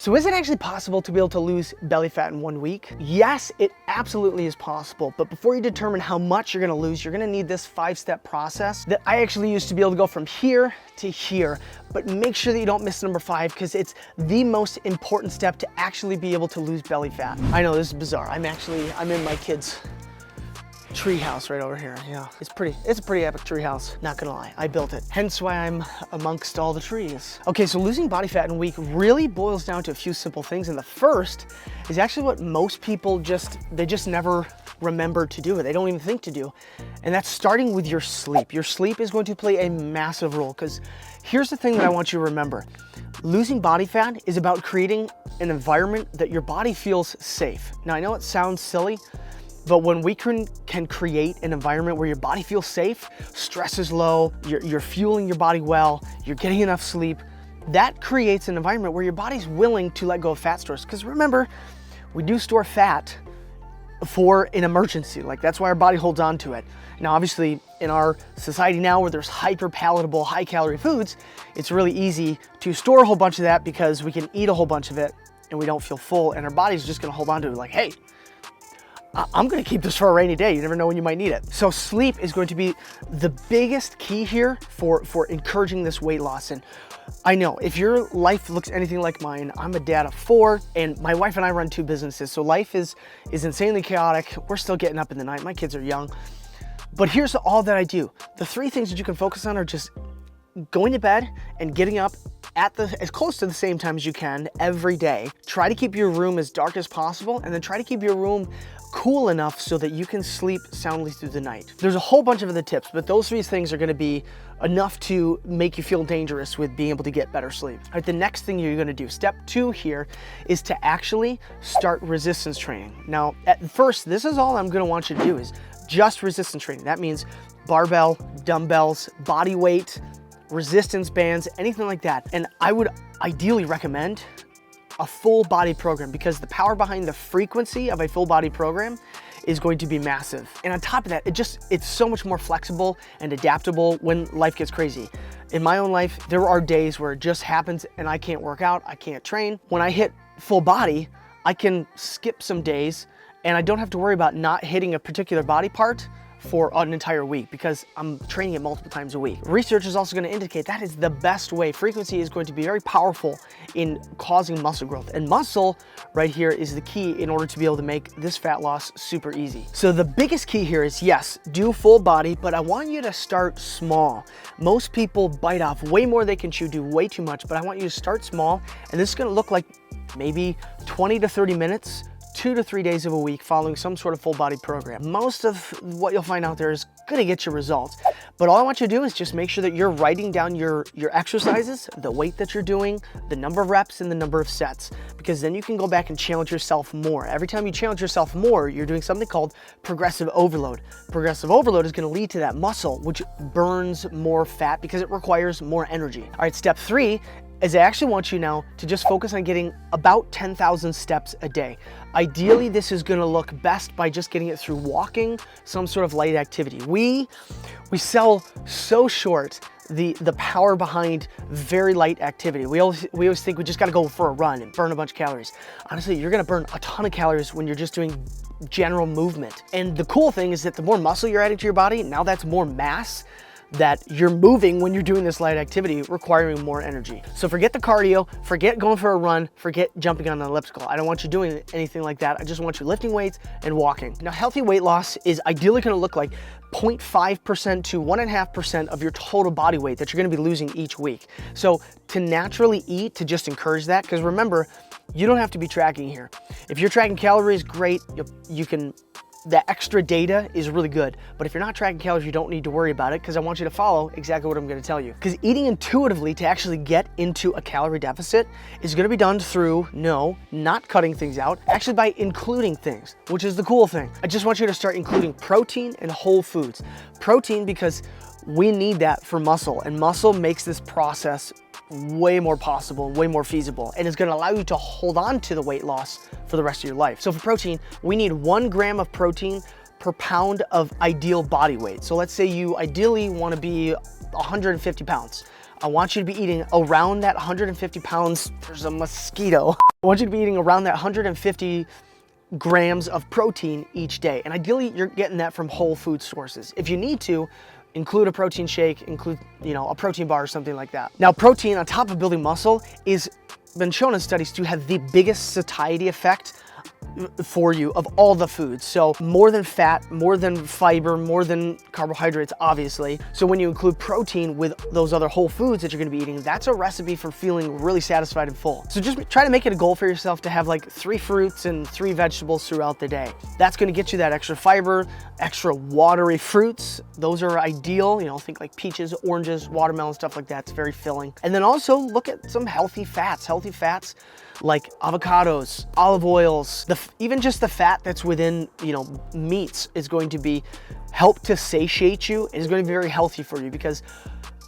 So is it actually possible to be able to lose belly fat in 1 week? Yes, it absolutely is possible. But before you determine how much you're gonna lose, you're gonna need this 5-step process that I actually use to be able to go from here to here. But make sure that you don't miss number 5 because it's the most important step to actually be able to lose belly fat. I know this is bizarre. I'm in my kids' tree house right over here. Yeah, it's a pretty epic tree house. Not gonna lie, I built it. Hence why I'm amongst all the trees. Okay, so losing body fat in a week really boils down to a few simple things. And the first is actually what most people just never remember to do. They don't even think to do. And that's starting with your sleep. Your sleep is going to play a massive role because here's the thing that I want you to remember. Losing body fat is about creating an environment that your body feels safe. Now, I know it sounds silly, but when we can create an environment where your body feels safe, stress is low, you're fueling your body well, you're getting enough sleep, that creates an environment where your body's willing to let go of fat stores. Because remember, we do store fat for an emergency. Like that's why our body holds on to it. Now, obviously, in our society now where there's hyper palatable, high calorie foods, it's really easy to store a whole bunch of that because we can eat a whole bunch of it and we don't feel full, and our body's just gonna hold on to it like, hey, I'm gonna keep this for a rainy day. You never know when you might need it. So sleep is going to be the biggest key here for encouraging this weight loss. And I know if your life looks anything like mine, I'm a dad of 4 and my wife and I run 2 businesses. So life is insanely chaotic. We're still getting up in the night. My kids are young. But here's all that I do. The 3 things that you can focus on are just going to bed and getting up at as close to the same time as you can every day. Try to keep your room as dark as possible, and then try to keep your room cool enough so that you can sleep soundly through the night. There's a whole bunch of other tips, but those 3 things are gonna be enough to make you feel dangerous with being able to get better sleep. All right, the next thing you're gonna do, step 2 here, is to actually start resistance training. Now, at first, this is all I'm gonna want you to do is just resistance training. That means barbell, dumbbells, body weight, resistance bands, anything like that. And I would ideally recommend a full body program because the power behind the frequency of a full body program is going to be massive. And on top of that, it's so much more flexible and adaptable when life gets crazy. In my own life, there are days where it just happens and I can't work out, I can't train. When I hit full body, I can skip some days and I don't have to worry about not hitting a particular body part for an entire week because I'm training it multiple times a week. Research is also going to indicate that is the best way. Frequency is going to be very powerful in causing muscle growth, and muscle right here is the key in order to be able to make this fat loss super easy. So the biggest key here is, yes, do full body, but I want you to start small. Most people bite off way more they can chew, do way too much, but I want you to start small, and this is going to look like maybe 20 to 30 minutes 2 to 3 days of a week following some sort of full body program. Most of what you'll find out there is gonna get you results. But all I want you to do is just make sure that you're writing down your exercises, the weight that you're doing, the number of reps and the number of sets, because then you can go back and challenge yourself more. Every time you challenge yourself more, you're doing something called progressive overload. Progressive overload is gonna lead to that muscle, which burns more fat because it requires more energy. All right, step 3 is I actually want you now to just focus on getting about 10,000 steps a day. Ideally, this is gonna look best by just getting it through walking, some sort of light activity. We sell so short the power behind very light activity. We always think we just gotta go for a run and burn a bunch of calories. Honestly, you're gonna burn a ton of calories when you're just doing general movement. And the cool thing is that the more muscle you're adding to your body, now that's more mass that you're moving when you're doing this light activity, requiring more energy. So forget the cardio, forget going for a run, forget jumping on an elliptical. I don't want you doing anything like that. I just want you lifting weights and walking. Now, healthy weight loss is ideally gonna look like 0.5% to 1.5% of your total body weight that you're gonna be losing each week. So to naturally eat, to just encourage that, because remember, you don't have to be tracking here. If you're tracking calories, great, you can, the extra data is really good, but if you're not tracking calories, you don't need to worry about it because I want you to follow exactly what I'm going to tell you. Because eating intuitively to actually get into a calorie deficit is going to be done through, no, not cutting things out, actually by including things, which is the cool thing. I just want you to start including protein and whole foods. Protein because we need that for muscle, and muscle makes this process way more possible, way more feasible, and it's gonna allow you to hold on to the weight loss for the rest of your life. So for protein, we need 1 gram of protein per pound of ideal body weight. So let's say you ideally wanna be 150 pounds. I want you to be eating around that 150 pounds. There's a mosquito. I want you to be eating around that 150 grams of protein each day. And ideally, you're getting that from whole food sources. If you need to, include a protein shake, include, a protein bar or something like that. Now, protein on top of building muscle is been shown in studies to have the biggest satiety effect for you of all the foods. So more than fat, more than fiber, more than carbohydrates, obviously. So when you include protein with those other whole foods that you're gonna be eating, that's a recipe for feeling really satisfied and full. So just try to make it a goal for yourself to have like 3 fruits and 3 vegetables throughout the day. That's gonna get you that extra fiber, extra watery fruits. Those are ideal, think like peaches, oranges, watermelon, stuff like that. It's very filling. And then also look at some healthy fats like avocados, olive oils, even just the fat that's within, meats is going to help to satiate you. It is going to be very healthy for you because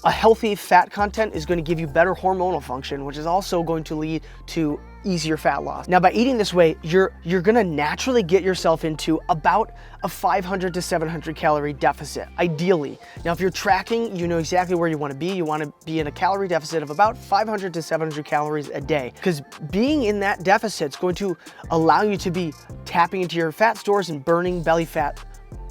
a healthy fat content is going to give you better hormonal function, which is also going to lead to easier fat loss. Now, by eating this way, you're going to naturally get yourself into about a 500 to 700 calorie deficit, ideally. Now, if you're tracking, you know exactly where you want to be. You want to be in a calorie deficit of about 500 to 700 calories a day, because being in that deficit is going to allow you to be tapping into your fat stores and burning belly fat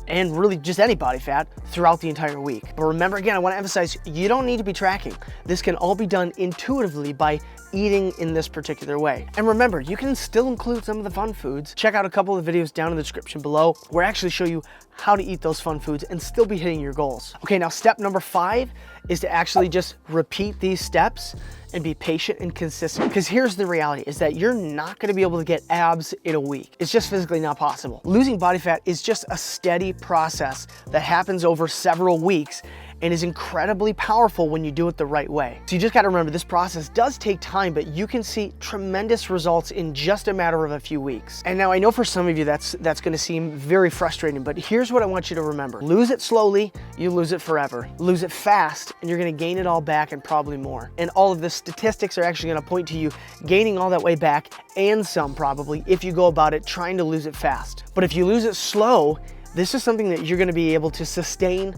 and really just any body fat throughout the entire week. But remember, again, I want to emphasize, you don't need to be tracking. This can all be done intuitively by eating in this particular way. And remember, you can still include some of the fun foods. Check out a couple of videos down in the description below where I actually show you how to eat those fun foods and still be hitting your goals. Okay, now step number 5 is to actually just repeat these steps and be patient and consistent. Because here's the reality, is that you're not gonna be able to get abs in a week. It's just physically not possible. Losing body fat is just a steady process that happens over several weeks and is incredibly powerful when you do it the right way. So you just gotta remember, this process does take time, but you can see tremendous results in just a matter of a few weeks. And now I know for some of you that's gonna seem very frustrating, but here's what I want you to remember. Lose it slowly, you lose it forever. Lose it fast, and you're gonna gain it all back and probably more. And all of the statistics are actually gonna point to you gaining all that way back and some probably if you go about it trying to lose it fast. But if you lose it slow, this is something that you're gonna be able to sustain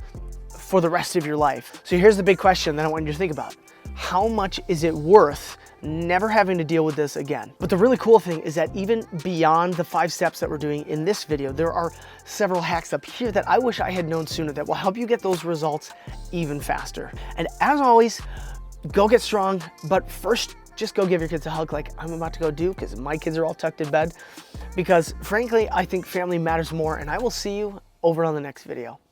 for the rest of your life. So here's the big question that I want you to think about. How much is it worth never having to deal with this again? But the really cool thing is that even beyond the 5 steps that we're doing in this video, there are several hacks up here that I wish I had known sooner that will help you get those results even faster. And as always, go get strong, but first, just go give your kids a hug like I'm about to go do, because my kids are all tucked in bed. Because frankly, I think family matters more, and I will see you over on the next video.